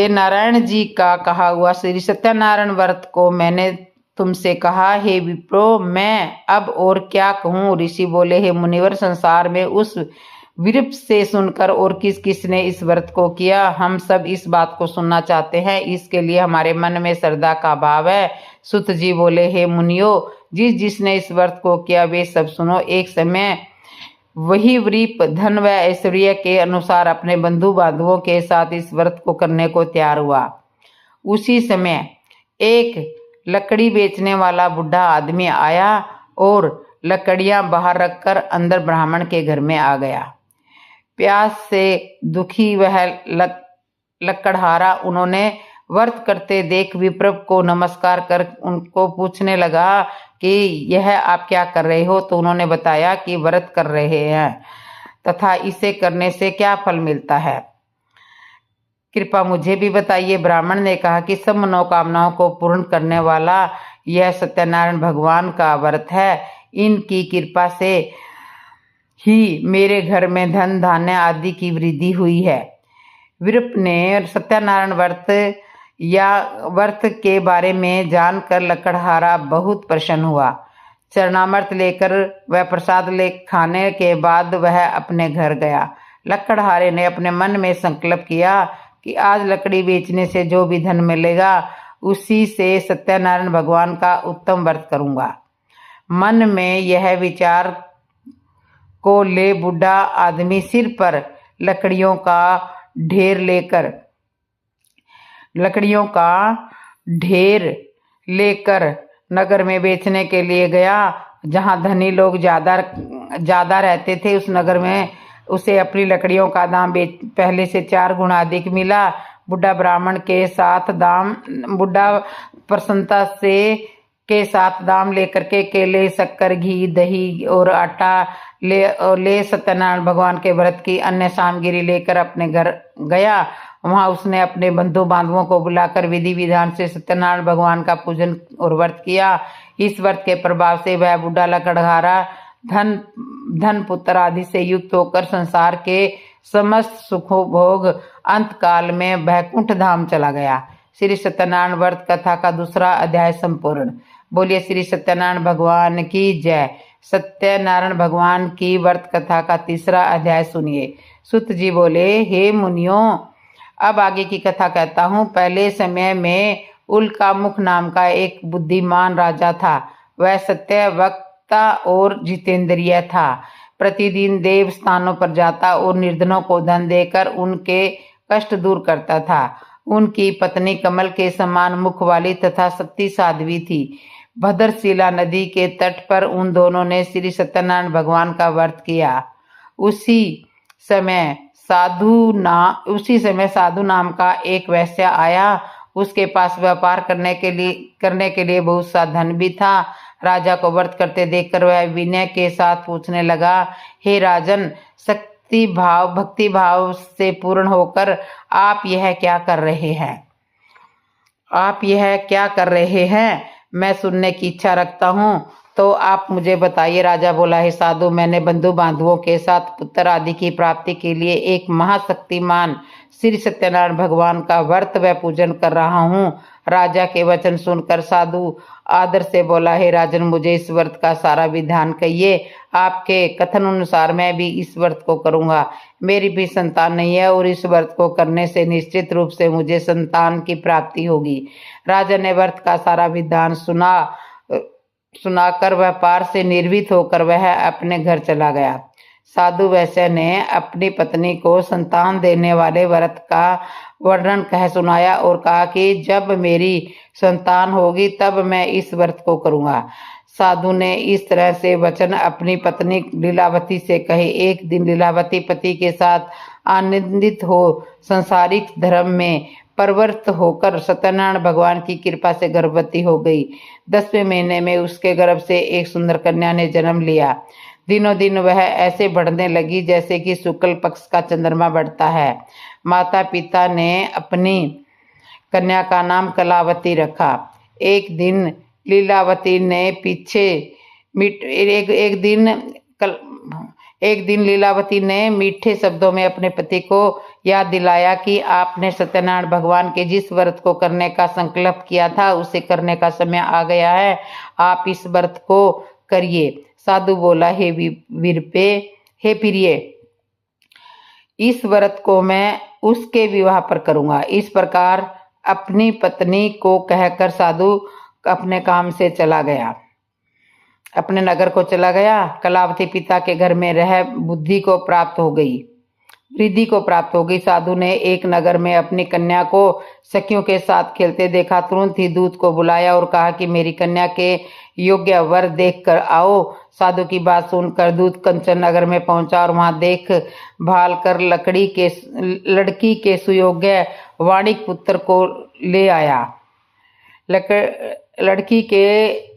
नारायण जी का कहा हुआ श्री सत्यनारायण व्रत को मैंने तुमसे कहा। हे विप्रो, मैं अब और क्या कहूँ? ऋषि बोले, हे मुनिवर, संसार में उस विरप से सुनकर और किस किसने इस व्रत को किया, हम सब इस बात को सुनना चाहते हैं। इसके लिए हमारे मन में श्रद्धा का भाव है। सुत जी बोले, हे मुनियो, जिसने इस व्रत को किया वे सब सुनो। एक समय वही वृप धन व ऐश्वर्य के अनुसार अपने बंधु बांधवों के साथ इस व्रत को करने को तैयार हुआ। उसी समय एक लकड़ी बेचने वाला बूढ़ा आदमी आया और लकड़ियां बाहर रखकर अंदर ब्राह्मण के घर में आ गया। प्यास से दुखी वह लकड़हारा उन्होंने व्रत करते देख विप्र को नमस्कार कर उनको पूछने लगा कि यह आप क्या कर रहे हो। तो उन्होंने बताया कि व्रत कर रहे हैं तथा इसे करने से क्या फल मिलता है, कृपा मुझे भी बताइए। ब्राह्मण ने कहा कि सब मनोकामनाओं को पूर्ण करने वाला यह सत्यनारायण भगवान का व्रत है। इनकी कृपा से ही मेरे घर में धन धान्य आदि की वृद्धि हुई है। विप्र ने सत्यनारायण व्रत के बारे में जानकर लकड़हारा बहुत प्रसन्न हुआ। चरणामृत लेकर वह प्रसाद ले खाने के बाद वह अपने घर गया। लकड़हारे ने अपने मन में संकल्प किया कि आज लकड़ी बेचने से जो भी धन मिलेगा उसी से सत्यनारायण भगवान का उत्तम व्रत करूंगा। मन में यह विचार को ले बूढ़ा आदमी सिर पर लकड़ियों का ढेर लेकर नगर में बेचने के लिए गया। जहां धनी लोग ज्यादा रहते थे उस नगर में उसे अपनी लकड़ियों का दाम पहले से 4 गुना अधिक मिला। बुढ़ा प्रसन्नता के साथ दाम लेकर के केले, शक्कर, घी, दही और आटा ले सत्यनारायण भगवान के व्रत की अन्य सामग्री लेकर अपने घर गया। वहां उसने अपने बंधु बांधवों को बुलाकर विधि विधान से सत्यनारायण भगवान का पूजन और व्रत किया। इस व्रत के प्रभाव से वह बूढ़ा लकड़हारा धन पुत्र आदि से युक्त होकर संसार के समस्त सुखों भोग अंत काल में वैकुंठ धाम चला गया। श्री सत्यनारायण व्रत कथा का 2रा अध्याय संपूर्ण। बोलिए श्री सत्यनारायण भगवान की जय। सत्यनारायण भगवान की व्रत कथा का 3रा अध्याय सुनिए। सुत जी बोले, हे मुनियों, अब आगे की कथा कहता हूँ। पहले समय में उल्कामुख नाम का एक बुद्धिमान राजा था। वह सत्य वक्ता और जितेंद्रिय था। प्रतिदिन देव स्थानों पर जाता और निर्धनों को धन देकर उनके कष्ट दूर करता था। उनकी पत्नी कमल के समान मुख वाली तथा सती साध्वी थी। भद्रशिला नदी के तट पर उन दोनों ने श्री सत्यनारायण भगवान का व्रत किया। उसी समय साधु नाम का एक वैश्य आया। उसके पास व्यापार करने के लिए बहुत सा धन भी था। राजा को व्रत करते देखकर वह विनय के साथ पूछने लगा, हे राजन, भक्ति भाव से पूर्ण होकर आप यह क्या कर रहे हैं? मैं सुनने की इच्छा रखता हूँ, तो आप मुझे बताइए। राजा बोला, हे साधु, मैंने बंधु बांधवों के साथ पुत्र आदि की प्राप्ति के लिए एक महाशक्तिमान श्री सत्यनारायण भगवान का व्रत व पूजन कर रहा हूँ। राजा के वचन सुनकर साधु आदर से बोला, हे राजन, मुझे इस व्रत का सारा विधान कहिए। आपके कथन अनुसार मैं भी इस व्रत को करूंगा। मेरी भी संतान नहीं है और इस व्रत को करने से निश्चित रूप से मुझे संतान की प्राप्ति होगी। राजा ने व्रत का सारा विधान सुनाकर व्यापार से निर्भीत होकर वह अपने घर चला गया। साधु वैश्य ने अपनी पत्नी को संतान देने वाले व्रत का वर्णन कह सुनाया और कहा कि जब मेरी संतान होगी तब मैं इस व्रत को करूंगा। साधु ने इस तरह से वचन अपनी पत्नी लीलावती से कहे। एक दिन लीलावती पति के साथ आनंदित हो संसारिक धर्म में प्रवृत्त होकर सत्यनारायण भगवान की कृपा से गर्भवती हो गई। 10वें महीने में उसके गर्भ से एक सुंदर कन्या ने जन्म लिया। दिनों दिन वह ऐसे बढ़ने लगी जैसे कि शुक्ल पक्ष का चंद्रमा बढ़ता है। माता पिता ने अपनी कन्या का नाम कलावती रखा। एक दिन लीलावती ने मीठे शब्दों में अपने पति को याद दिलाया कि आपने सत्यनारायण भगवान के जिस व्रत को करने का संकल्प किया था उसे करने का समय आ गया है। आप इस व्रत को करिए। साधु बोला, हे प्रिय, इस व्रत को मैं उसके विवाह पर करूंगा। इस प्रकार अपनी पत्नी को कहकर साधु अपने काम से चला गया, अपने नगर को चला गया। कलावती पिता के घर में रह बुद्धि को प्राप्त हो गई। रिद्धि को प्राप्त हो गई। साधु ने एक नगर में अपनी कन्या को सखियों के साथ खेलते देखा। तुरंत ही दूत को बुलाया और कहा कि मेरी कन्या के योग्य वर देख कर आओ। साधु की बात सुनकर दूत कंचन नगर में पहुंचा और वहां देख भाल कर लड़की के सुयोग्य वाणिक पुत्र को ले आया। लड़की के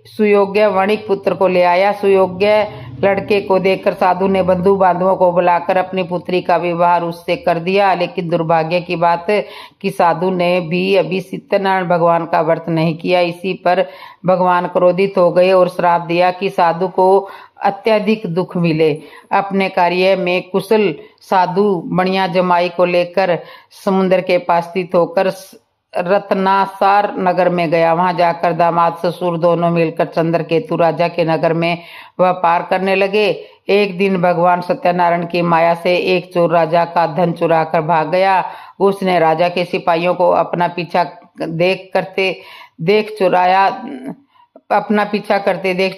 सुयोग्य वणिक पुत्र को ले आया। सुयोग्य लड़के को देखकर साधु ने बंधु बांधवों को बुलाकर अपनी पुत्री का विवाह उससे कर दिया। लेकिन दुर्भाग्य की बात कि साधु ने भी अभी सत्यनारायण भगवान का व्रत नहीं किया। इसी पर भगवान क्रोधित हो गए और श्राप दिया कि साधु को अत्यधिक दुख मिले। अपने कार्य में कुशल साधु बढ़िया जमाई को लेकर समुद्र के पास स्थित होकर रत्नासार नगर में गया। वहां जाकर दामाद ससुर दोनों मिलकर चंद्रकेतु राजा के नगर में व्यापार करने लगे। एक दिन भगवान सत्यनारायण की माया से एक चोर राजा का धन चुरा कर भाग गया। उसने राजा के सिपाहियों को अपना पीछा देख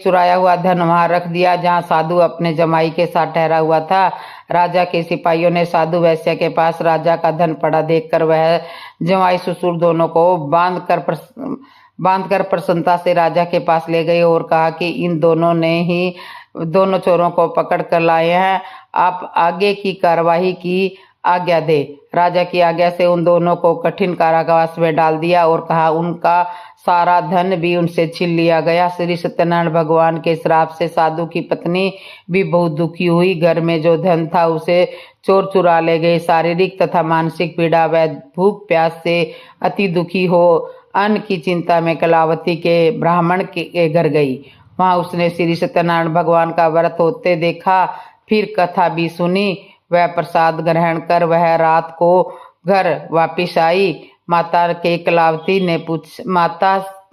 चुराया हुआ धन वहां रख दिया जहां साधु अपने जमाई के साथ ठहरा हुआ था। राजा के सिपाहियों ने साधु वैश्य के पास राजा का धन पड़ा देखकर वह जमाई ससुर दोनों को बांधकर प्रसन्नता से राजा के पास ले गए और कहा कि इन दोनों ने ही दोनों चोरों को पकड़ कर लाए हैं, आप आगे की कार्यवाही की आज्ञा दे। राजा की आज्ञा से उन दोनों को कठिन कारावास में डाल दिया और कहा उनका सारा धन भी उनसे छीन लिया गया। श्री सत्यनारायण भगवान के श्राप से साधु की पत्नी भी बहुत दुखी हुई। घर में जो धन था उसे चोर चुरा ले गए। शारीरिक तथा मानसिक पीड़ा व भूख प्यास से अति दुखी हो अन्न की चिंता में कलावती के ब्राह्मण के घर गई। वहां उसने श्री सत्यनारायण भगवान का व्रत होते देखा। फिर कथा भी सुनी। वह प्रसाद ग्रहण कर वह रात को घर वापिस आई। माता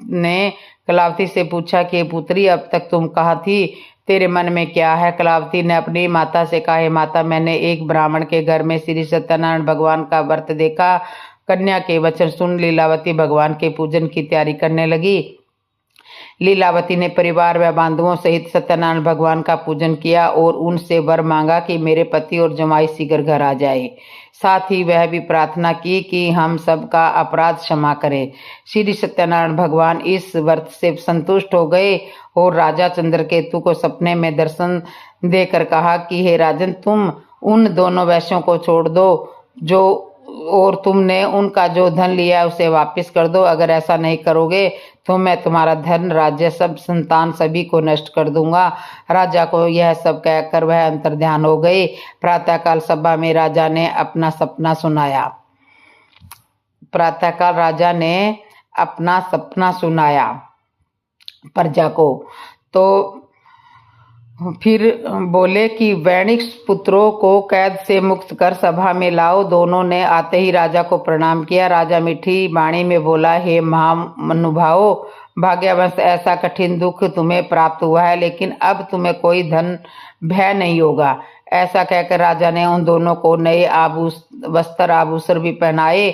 ने कलावती से पूछा कि पुत्री अब तक तुम कहाँ थी, तेरे मन में क्या है। कलावती ने अपनी माता से कहा, हे माता, मैंने एक ब्राह्मण के घर में श्री सत्यनारायण भगवान का व्रत देखा। कन्या के वचन सुन लीलावती भगवान के पूजन की तैयारी करने लगी। लीलावती ने परिवार व बांधवों सहित सत्यनारायण भगवान का पूजन किया और उनसे वर मांगा कि मेरे पति और जमाई शीघ्र घर आ जाए। साथ ही वह भी प्रार्थना की कि हम सबका अपराध क्षमा करें। श्री सत्यनारायण भगवान इस व्रत से संतुष्ट हो गए और राजा चंद्रकेतु को सपने में दर्शन देकर कहा कि हे राजन, तुम उन दोनों वैश्यों को छोड़ दो और तुमने उनका जो धन लिया है उसे वापस कर दो। अगर ऐसा नहीं करोगे तो मैं तुम्हारा धन, राज्य, सब संतान सभी को नष्ट कर दूंगा। राजा को यह सब कहकर वह अंतर्ध्यान हो गए। प्रातःकाल सभा में राजा ने अपना सपना सुनाया प्रजा को। तो फिर बोले कि वैणिक पुत्रों को कैद से मुक्त कर सभा में लाओ। दोनों ने आते ही राजा को प्रणाम किया। राजा मीठी वाणी में बोला, हे महानुभावों, भाग्यवश ऐसा कठिन दुख तुम्हें प्राप्त हुआ है, लेकिन अब तुम्हें कोई धन भय नहीं होगा। ऐसा कहकर राजा ने उन दोनों को नए वस्त्र आभूषण भी पहनाए।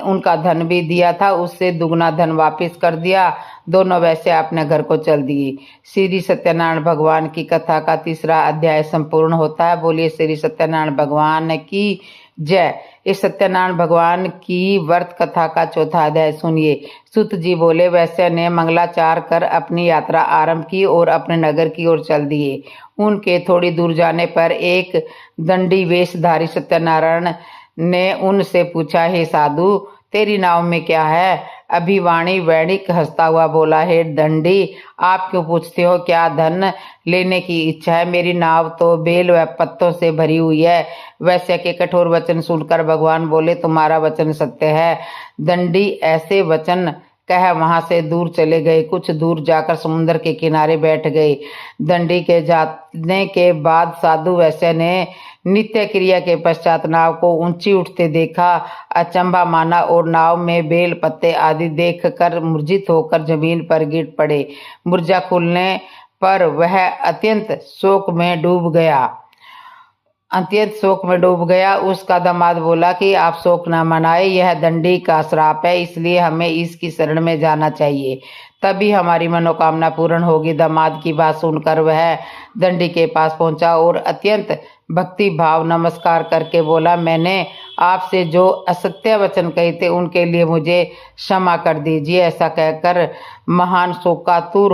उनका धन भी दिया था उससे दुगना धन वापस कर दिया। दोनों वैसे अपने घर को चल दिए। श्री सत्यनारायण भगवान की कथा का 3रा अध्याय संपूर्ण होता है। बोलिए श्री सत्यनारायण भगवान की जय। इस सत्यनारायण भगवान की व्रत कथा का 4था अध्याय सुनिए। सुत जी बोले, वैश्य ने मंगलाचार कर अपनी यात्रा आरंभ की और अपने नगर की ओर चल दिए। उनके थोड़ी दूर जाने पर एक दंडी वेशधारी सत्यनारायण ने उनसे पूछा, हे साधु, तेरी नाव में क्या है। अभिवाणी वैणिक हंसता हुआ बोला, हे दंडी, आप क्यों पूछते हो, क्या धन लेने की इच्छा है। मेरी नाव तो बेल व पत्तों से भरी हुई है। वैश्य के कठोर वचन सुनकर भगवान बोले, तुम्हारा वचन सत्य है। दंडी ऐसे वचन कह वहां से दूर चले गए। कुछ दूर जाकर समुद्र के किनारे बैठ गए। दंडी के जाने के बाद साधु वैश्य ने नित्य क्रिया के पश्चात नाव को ऊंची उठते देखा। अचंभा माना और नाव में बेल पत्ते आदि देख कर मूर्छित होकर जमीन पर गिर पड़े। मुर्जा खुलने पर वह अत्यंत शोक में डूब गया। अत्यंत शोक में डूब गया। उसका दामाद बोला कि आप शोक न मनाए, यह दंडी का श्राप है, इसलिए हमें इसकी शरण में जाना चाहिए, तभी हमारी मनोकामना पूर्ण होगी। दामाद की बात सुनकर वह दंडी के पास पहुंचा और अत्यंत भक्ति भाव नमस्कार करके बोला, मैंने आपसे जो असत्य वचन कहे थे उनके लिए मुझे क्षमा कर दीजिए। ऐसा कहकर महान शोकातुर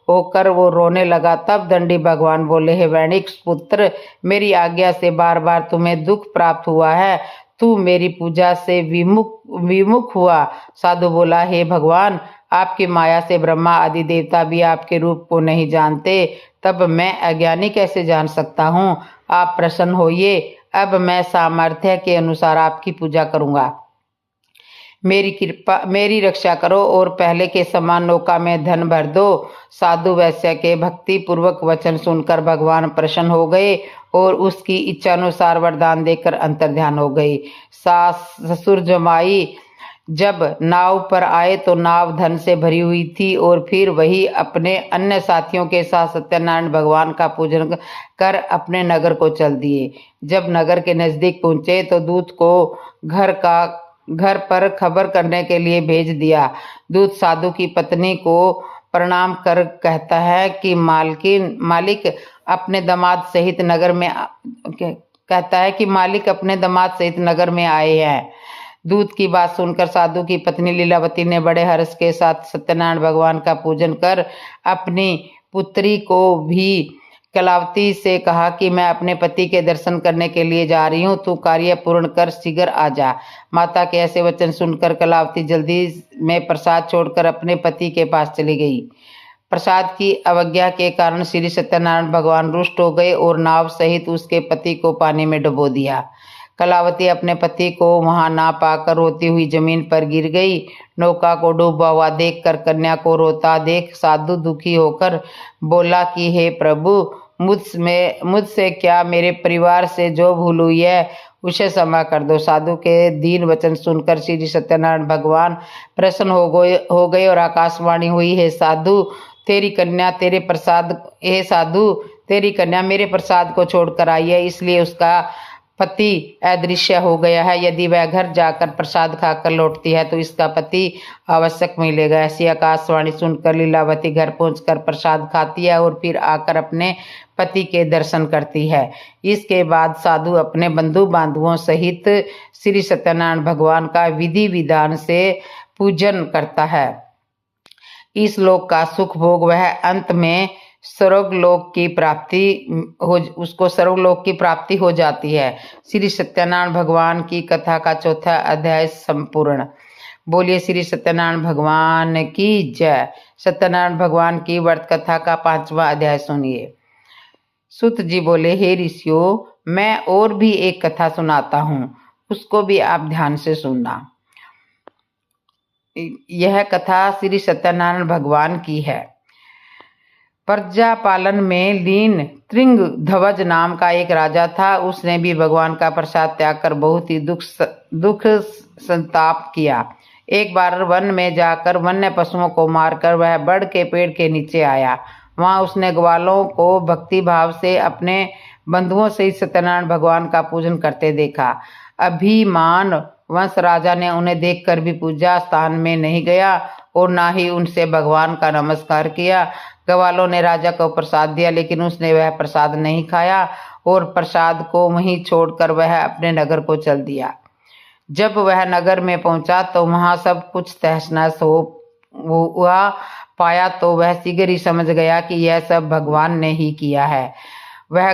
होकर वो रोने लगा। तब दंडी भगवान बोले, हे वैणिक पुत्र, मेरी आज्ञा से बार बार तुम्हें दुख प्राप्त हुआ है, तू मेरी पूजा से विमुख हुआ। साधु बोला, हे भगवान, आपकी माया से ब्रह्मा आदि देवता भी आपके रूप को नहीं जानते, तब मैं अज्ञानी कैसे जान सकता हूँ। आप प्रसन्न होइए, अब मैं सामर्थ्य के अनुसार आपकी पूजा करूँगा। मेरी रक्षा करो और पहले के समान नौका में धन भर दो। साधु वैश्य के भक्ति पूर्वक वचन सुनकर भगवान प्रसन्न हो गए और उसकी इच्छानुसार वरदान देकर अंतर्ध्यान हो गई। सास ससुर जमाई जब नाव पर आए तो नाव धन से भरी हुई थी और फिर वही अपने अन्य साथियों के साथ सत्यनारायण भगवान का पूजन कर अपने नगर को चल दिए। जब नगर के नजदीक पहुंचे तो दूत को घर पर खबर करने के लिए भेज दिया। दूत साधु की पत्नी को प्रणाम कर कहता है कि मालिक अपने दामाद सहित नगर में आए हैं। दूत की बात सुनकर साधु की पत्नी लीलावती ने बड़े हर्ष के साथ सत्यनारायण भगवान का पूजन कर अपनी पुत्री को भी कलावती से कहा कि मैं अपने पति के दर्शन करने के लिए जा रही हूँ, तू कार्य पूर्ण कर शीघ्र आ जा। माता के ऐसे वचन सुनकर कलावती जल्दी में प्रसाद छोड़कर अपने पति के पास चली गई। प्रसाद की अवज्ञा के कारण श्री सत्यनारायण भगवान रुष्ट हो गए और नाव सहित उसके पति को पानी में डुबो दिया। कलावती अपने पति को वहां ना पाकर रोती हुई जमीन पर गिर गई। नौका को डूबा हुआ देखकर कन्या को रोता देख साधु दुखी होकर बोला कि हे प्रभु, मुझसे क्या मेरे परिवार से जो भूल हुई है उसे क्षमा कर दो। साधु के दीन वचन सुनकर श्री सत्यनारायण भगवान प्रसन्न हो गए और आकाशवाणी हुई, हे साधु, तेरी कन्या मेरे प्रसाद को छोड़कर आई है, इसलिए उसका पति अदृश्य हो गया है। यदि वह घर जाकर प्रसाद खाकर लौटती है तो इसका पति आवश्यक मिलेगा। ऐसी आकाशवाणी सुनकर लीलावती घर पहुंचकर प्रसाद खाती है और फिर आकर अपने पति के दर्शन करती है। इसके बाद साधु अपने बंधु बांधवों सहित श्री सत्यनारायण भगवान का विधि विधान से पूजन करता है। इस लोक का सुख भोग वह अंत में स्वर्गलोक की प्राप्ति हो जाती है। श्री सत्यनारायण भगवान की कथा का चौथा अध्याय संपूर्ण। बोलिए श्री सत्यनारायण भगवान की जय। सत्यनारायण भगवान की व्रत कथा का 5वां अध्याय सुनिए। सुत जी बोले, हे ऋषियों, मैं और भी एक कथा सुनाता हूँ, उसको भी आप ध्यान से सुनना। यह कथा श्री सत्यनारायण भगवान की है। प्रजा पालन में लीन त्रिंग ध्वज नाम का एक राजा था। उसने भी भगवान का प्रसाद त्याग कर बहुत ही दुख संताप किया। एक बार वन में जाकर वन्य पशुओं को मारकर वह बड़ के पेड़ के नीचे आया। वहां उसने ग्वालों को भक्ति भाव से अपने बंधुओं से सत्यनारायण भगवान का पूजन करते देखा। अभिमान वंश राजा ने उन्हें देखकर भी पूजा स्थान में नहीं गया और ना ही उनसे भगवान का नमस्कार किया। ग्वालों ने राजा को प्रसाद दिया, लेकिन उसने वह प्रसाद नहीं खाया और प्रसाद को वहीं छोड़कर वह अपने नगर को चल दिया। जब वह नगर में पहुंचा तो वहां सब कुछ तहस नहस हुआ पाया तो वह शीघ्र ही समझ गया कि यह सब भगवान ने ही किया है। वह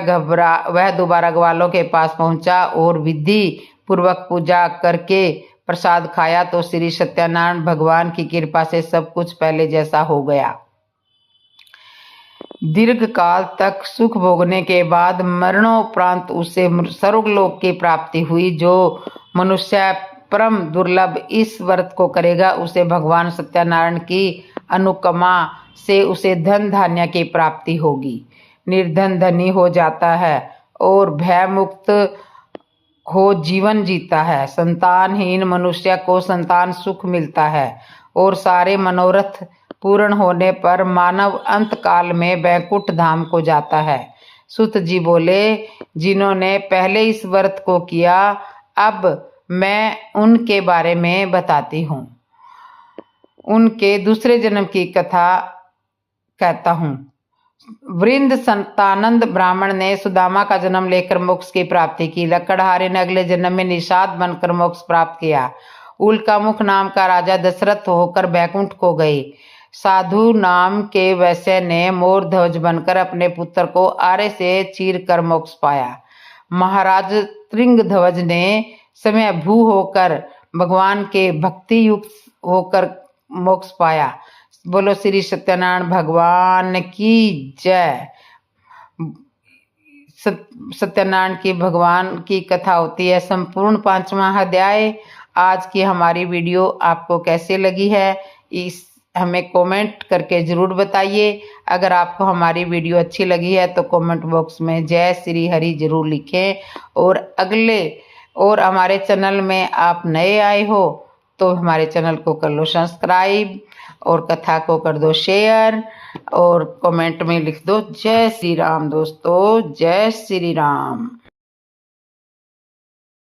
दोबारा ग्वालों के पास पहुंचा और विधि पूर्वक पूजा करके प्रसाद खाया तो श्री सत्यनारायण भगवान की कृपा से सब कुछ पहले जैसा हो गया। दीर्घ काल तक सुख भोगने के बाद मरणोपरांत उसे स्वर्गलोक की प्राप्ति हुई। जो मनुष्य परम दुर्लभ इस व्रत को करेगा उसे भगवान सत्यनारायण की अनुकंपा से उसे धन धान्य की प्राप्ति होगी। निर्धन धनी हो जाता है और भय मुक्त हो जीवन जीता है। संतानहीन मनुष्य को संतान सुख मिलता है और सारे मनोरथ पूर्ण होने पर मानव अंत काल में वैकुंठ धाम को जाता है। सुत जी बोले, जिन्होंने पहले इस व्रत को किया, अब मैं उनके बारे में बताती हूँ। उनके दूसरे जन्म की कथा कहता हूँ। वृंद संतानंद ब्राह्मण ने सुदामा का जन्म लेकर मोक्ष की प्राप्ति की। लकड़हारे ने अगले जन्म में निषाद बनकर मोक्ष प्राप्त किया। उल्कामुख नाम का राजा दशरथ होकर बैकुंठ को गए। साधु नाम के वैश्य ने मोर ध्वज बनकर अपने पुत्र को आरे से चीर कर मोक्ष पाया। महाराज त्रिंग ध्वज ने समय भू होकर भगवान के भक्ति युक्त होकर मोक्ष पाया। बोलो श्री सत्यनारायण भगवान की जय। सत्यनारायण की भगवान की कथा होती है संपूर्ण 5वां अध्याय। आज की हमारी वीडियो आपको कैसे लगी है, इस हमें कमेंट करके ज़रूर बताइए। अगर आपको हमारी वीडियो अच्छी लगी है तो कमेंट बॉक्स में जय श्री हरि जरूर लिखें। और हमारे चैनल में आप नए आए हो तो हमारे चैनल को कर लो सब्सक्राइब और कथा को कर दो शेयर और कमेंट में लिख दो जय श्री राम। दोस्तों, जय श्री राम।